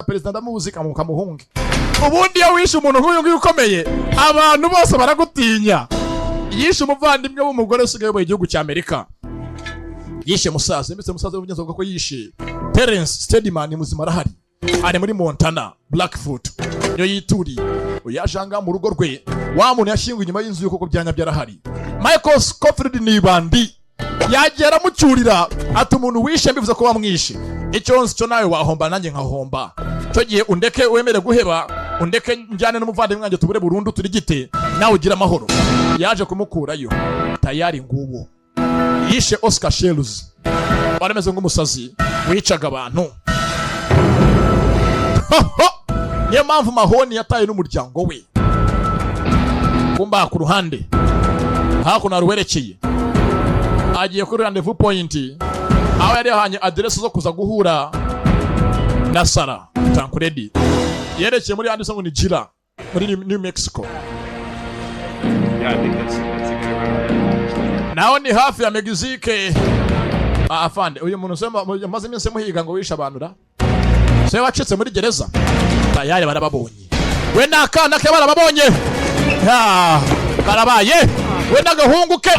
perezida ndamuzi kamuhunge. Ubundi iyo wishe umuntu nk'uyu nguyu ukomeye abantu bose baragutinya. Yishe umuvandimwe w'umugore usigaye mu gihugu cya Amerika. Yishe musaza w'umunyazo ko yishe Terence Steadman muzima arahari. Ari muri Montana, Blackfoot. Yo yituri. Uyajanga mu rugo rwe. Wa muntu yashinguye inyuma y'inzu yuko byanya byarahari. Michael Scofield ni bandi. Yagera mucyurira ati umuntu wishe mbivuze ko bamwishe. Icyo nzi cyo nawe wahomba nanjye nkahomba. Cyo gihe undeke wemere guheba, undeke njyane n'umuvandimwe wanjye tubure burundu turi gite, nawe ugira amahoro. Yaje kumukurayo. Tayari nguwo. Yishe Oscar Shells. Barameze nk'umusazi wicaga abantu. Niyo mpamvu Mahoni yataye n'umuryango we. Kumba ku ruhande. Hakuno aruwerekeye. Agiye kuri rendezvous point. Aho yari hanye address zo kuza guhura na Sara Tankuredi. Yerekeye muri Anderson ngo ni Jira muri New Mexico. Yeah, I think that's a good route. Naho ni hafi ya Mexique. Afande uyu muntu sema maze iminsi muhiga ngo wisha abantu da. Se wacitse muri gereza. Tayari barababonye. We nakana ke barababonye. Ha, karabaye. We nagahunguke.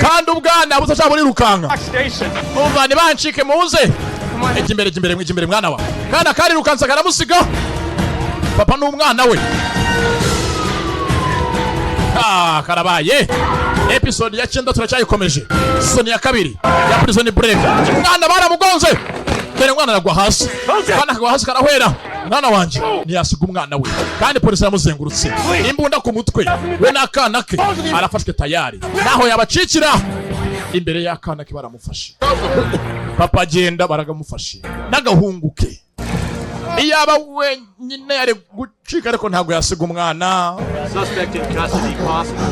Kandi ubwana buzaca muri rukanga. Umva ni bancike muze. Imbere mwana wa. Kana kari rukanza karamusiga. Papa n'umwana we. Ah, karabaye. Episode ya 9 turacyayikomeje. Season ya 2 ya Prison Break. Mwana baramugonze. Kene mwana aragwa hasi. Kana kagwa hasi karahwera. Mwana wanje ni yasiga umwana we. Kandi polisi yaramuzengurutse. Imbunda ku mutwe. We nakana ke arafashwe tayari. Naho yabacikira. Imbere y'akana ke baramufashe. Papa agenda baragamufashe. Nagahunguke. Iyaba wenyine yari gucika ariko ntago yasiga umwana. Suspect in custody, possible